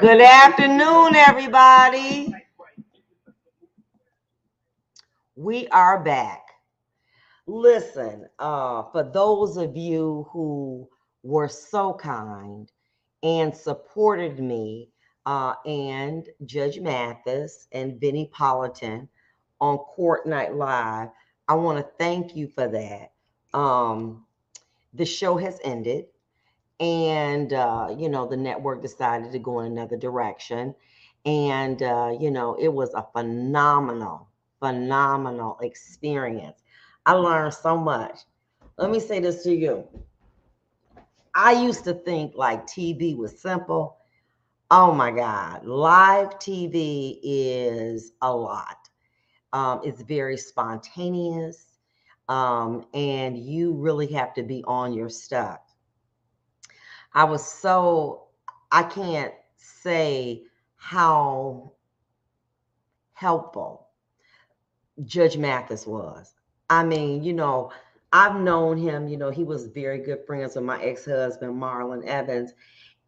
Good afternoon, everybody. We are back. Listen, for those of you who were so kind and supported me and Judge Mathis and Vinnie Politan on Court Night Live, I want to thank you for that. The show has ended, and the network decided to go in another direction, and it was a phenomenal experience. I learned so much. Let me say this to you. I used to think like TV was simple. Oh my God, live TV is a lot. It's very spontaneous, and you really have to be on your stuff. I was so, I can't say how helpful Judge Mathis was. I mean, I've known him, he was very good friends with my ex-husband, Marlon Evans,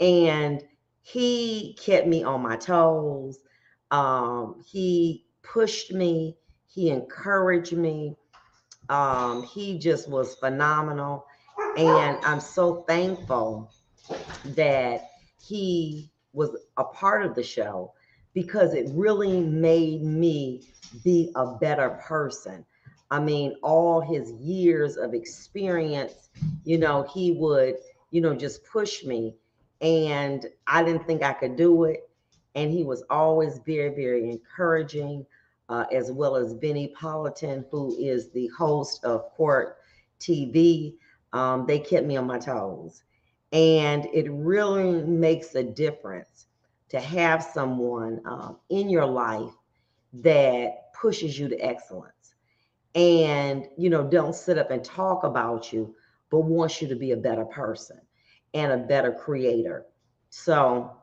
and he kept me on my toes. He pushed me, he encouraged me. He just was phenomenal. And I'm so thankful that he was a part of the show because it really made me be a better person. I mean, all his years of experience, he would, just push me. And I didn't think I could do it. And he was always very, very encouraging, as well as Vinnie Politan, who is the host of Court TV. They kept me on my toes. And it really makes a difference to have someone in your life that pushes you to excellence and, don't sit up and talk about you, but wants you to be a better person and a better creator. So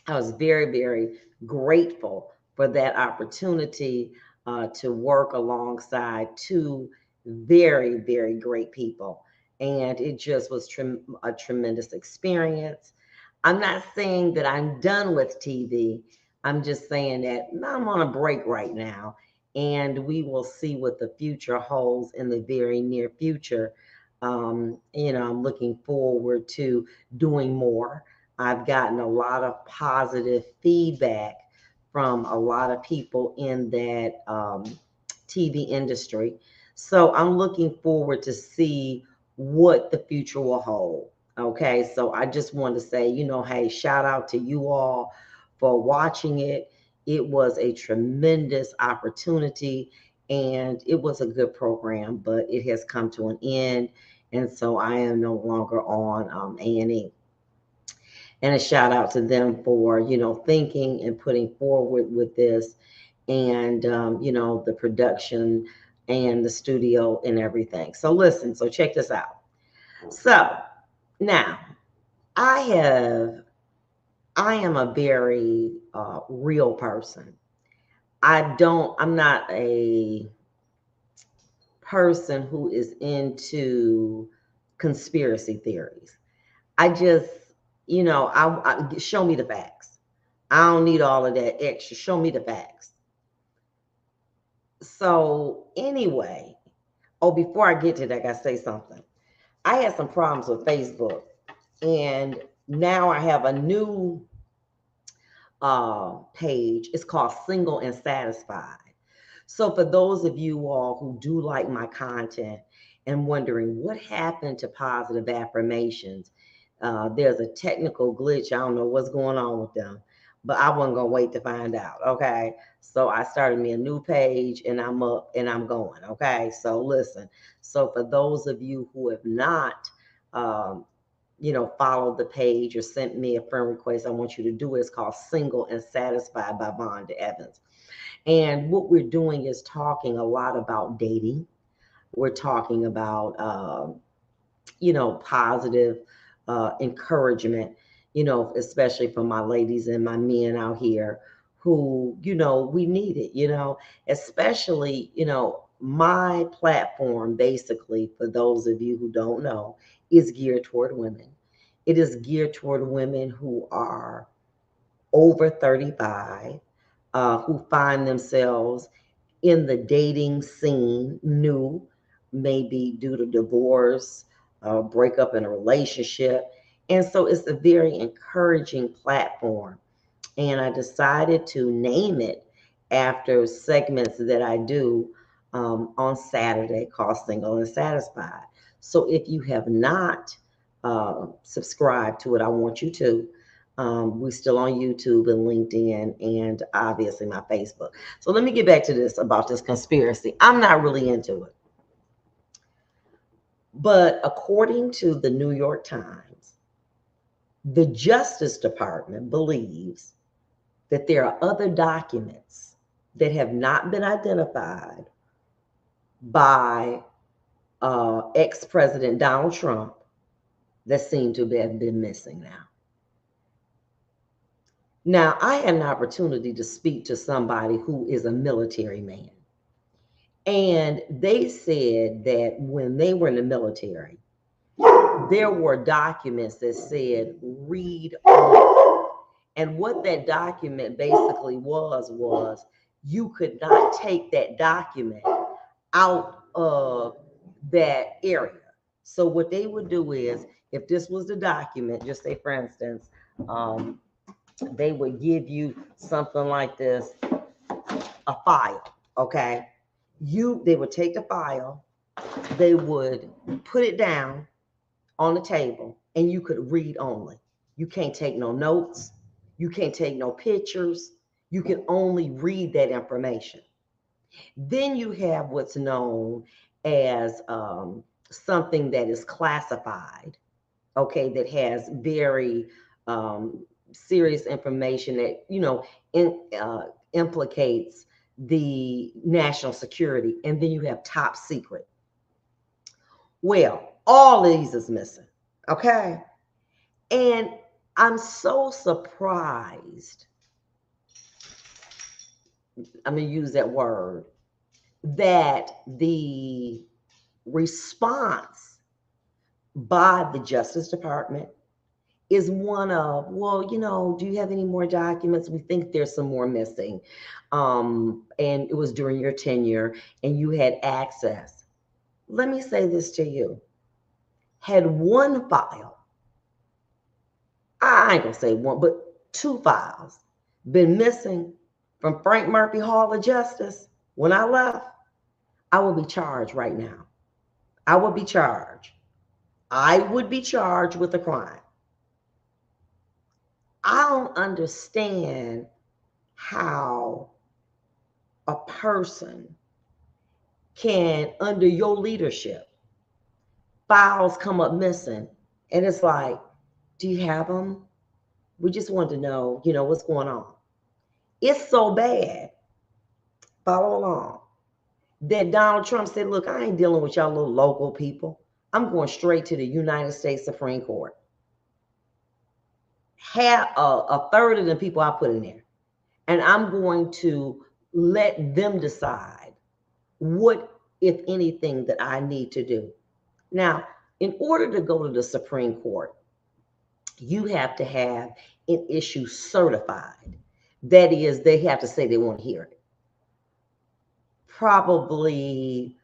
I was very, very grateful for that opportunity to work alongside two very, very great people. And it just was a tremendous experience. I'm not saying that I'm done with TV. I'm just saying that I'm on a break right now. And we will see what the future holds in the very near future. I'm looking forward to doing more. I've gotten a lot of positive feedback from a lot of people in that TV industry. So I'm looking forward to see what the future will hold. Okay, so I just want to say, hey, shout out to you all for watching it. It was a tremendous opportunity and it was a good program, but it has come to an end. And so I am no longer on A&E. And a shout out to them for, thinking and putting forward with this and, the production and the studio and everything. So listen, so check this out. So now I am a very real person. I'm not a person who is into conspiracy theories. I just, I show me the facts. I don't need all of that extra. Show me the facts. So anyway, oh, before I get to that, I gotta say something. I had some problems with Facebook, and now I have a new page. It's called Single and Satisfied. So for those of you all who do like my content and wondering what happened to positive affirmations, there's a technical glitch. I don't know what's going on with them, but I wasn't gonna wait to find out. Okay, so I started me a new page, and I'm up and I'm going. Okay, so listen. So for those of you who have not, um, followed the page or sent me a friend request, I want you to do it. It's called Single and Satisfied by Vonda Evans. And what we're doing is talking a lot about dating. We're talking about, positive encouragement, especially for my ladies and my men out here who, we need it, especially, my platform, basically, for those of you who don't know, is geared toward women. It is geared toward women who are over 35, who find themselves in the dating scene new, maybe due to divorce, breakup in a relationship. And so it's a very encouraging platform. And I decided to name it after segments that I do on Saturday called Single and Satisfied. So if you have not subscribed to it, I want you to. We're still on YouTube and LinkedIn and obviously my Facebook. So let me get back to this about this conspiracy. I'm not really into it. But according to the New York Times, the Justice Department believes that there are other documents that have not been identified by ex-President Donald Trump that seem to have been missing now. Now, I had an opportunity to speak to somebody who is a military man. And they said that when they were in the military, there were documents that said read only. And what that document basically was you could not take that document out of that area. So what they would do is, if this was the document, just say for instance, they would give you something like this, a file, okay? They would take the file, they would put it down on the table, and you could read only. You can't take no notes, you can't take no pictures, you can only read that information. Then you have what's known as something that is classified, okay, that has very serious information that, implicates the national security. And then you have top secret. Well, all of these is missing, okay? And I'm so surprised, I'm going to use that word, that the response by the Justice Department is one of, well, do you have any more documents? We think there's some more missing. And it was during your tenure and you had access. Let me say this to you. Had one file, I ain't gonna say one, but two files been missing from Frank Murphy Hall of Justice when I left, I would be charged right now. I would be charged. I would be charged with a crime. I don't understand how a person can, under your leadership, files come up missing. And it's like, do you have them? We just want to know, what's going on. It's so bad, follow along, that Donald Trump said, look, I ain't dealing with y'all little local people. I'm going straight to the United States Supreme Court. Have a third of the people I put in there. And I'm going to let them decide what, if anything, that I need to do. Now, in order to go to the Supreme Court, you have to have an issue certified. That is, they have to say they want to hear it. Probably,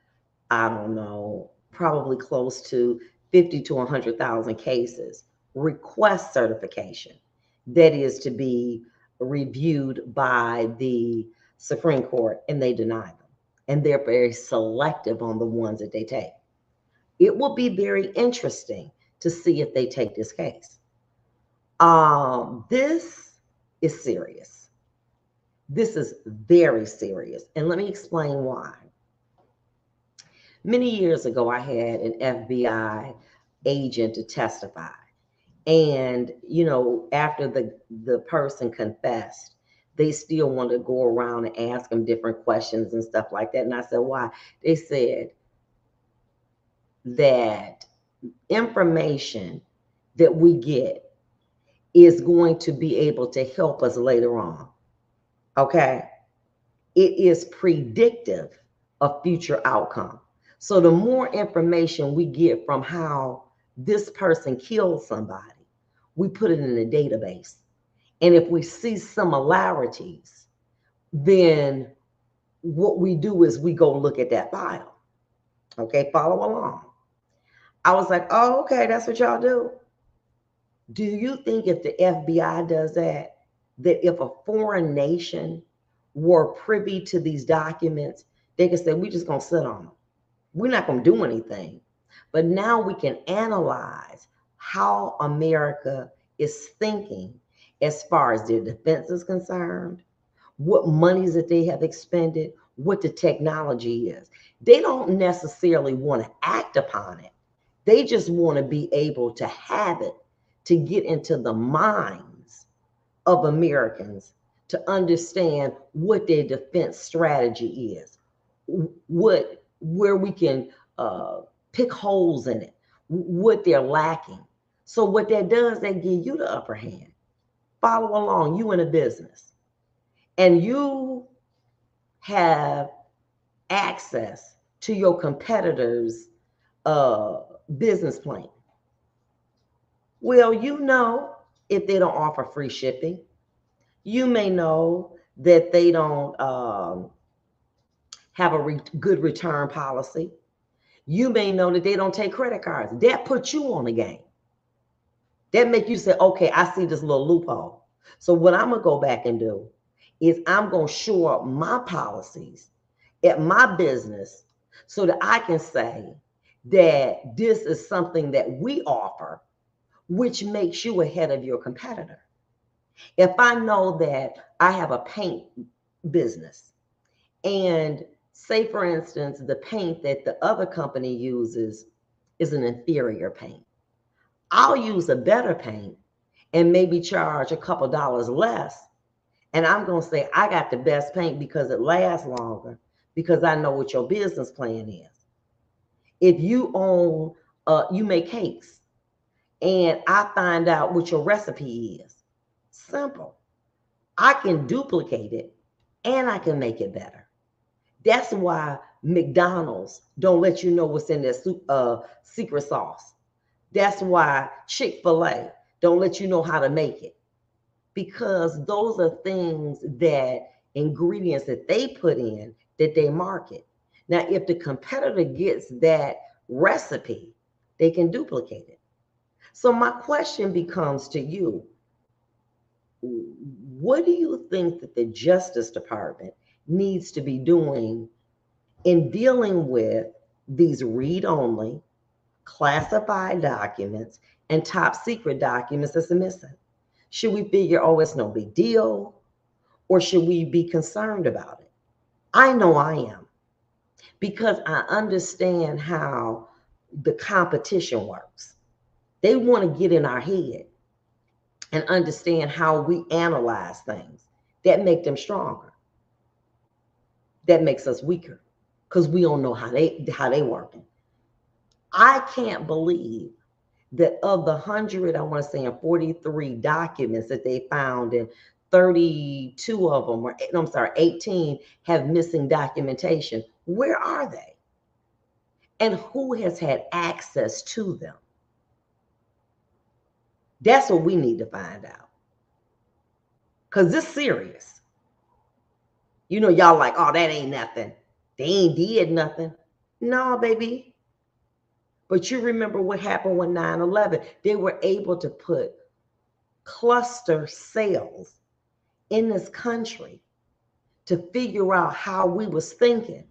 I don't know, probably close to 50 to 100,000 cases request certification. That is to be reviewed by the Supreme Court, and they deny them. And they're very selective on the ones that they take. It will be very interesting to see if they take this case. This is serious. This is very serious. And let me explain why. Many years ago, I had an FBI agent to testify. And, after the person confessed, they still wanted to go around and ask them different questions and stuff like that. And I said, why? They said that information that we get is going to be able to help us later on. Okay? It is predictive of future outcome. So the more information we get from how this person killed somebody, we put it in a database. And if we see similarities, then what we do is we go look at that file. Okay, follow along. I was like, oh, okay, that's what y'all do. Do you think if the FBI does that, that if a foreign nation were privy to these documents, they could say, we're just going to sit on them. We're not going to do anything. But now we can analyze how America is thinking as far as their defense is concerned, what monies that they have expended, what the technology is. They don't necessarily want to act upon it. They just want to be able to have it to get into the minds of Americans to understand what their defense strategy is, where we can pick holes in it, what they're lacking. So what that does, that give you the upper hand. Follow along, you in a business, and you have access to your competitors' business plan. Well, you know if they don't offer free shipping. You may know that they don't have a good return policy. You may know that they don't take credit cards. That puts you on the game. That make you say, okay, I see this little loophole. So what I'm gonna go back and do is I'm gonna shore up my policies at my business so that I can say that this is something that we offer, which makes you ahead of your competitor. If I know that I have a paint business, and say, for instance, the paint that the other company uses is an inferior paint, I'll use a better paint and maybe charge a couple dollars less. And I'm going to say, I got the best paint because it lasts longer, because I know what your business plan is. If you own, you make cakes, and I find out what your recipe is, simple. I can duplicate it and I can make it better. That's why McDonald's don't let you know what's in their secret sauce. That's why Chick-fil-A don't let you know how to make it, because those are things that ingredients that they put in that they market. Now, if the competitor gets that recipe, they can duplicate it. So my question becomes to you, what do you think that the Justice Department needs to be doing in dealing with these read-only, classified documents and top secret documents that's missing? Should we figure, oh, it's no big deal, or should we be concerned about it? I know I am, because I understand how the competition works. They want to get in our head and understand how we analyze things. That make them stronger. That makes us weaker, because we don't know how they working. I can't believe that of the 100, I want to say, in 43 documents that they found, and 32 of them, or I'm sorry, 18 have missing documentation. Where are they? And who has had access to them? That's what we need to find out, because this serious. You know, y'all like, oh, that ain't nothing. They ain't did nothing. No, baby. But you remember what happened with 9/11. They were able to put cluster cells in this country to figure out how we was thinking.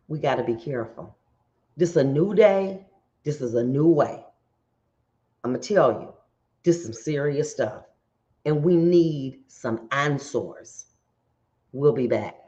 We got to be careful. This is a new day. This is a new way. I'm going to tell you, this is some serious stuff. And we need some answers. We'll be back.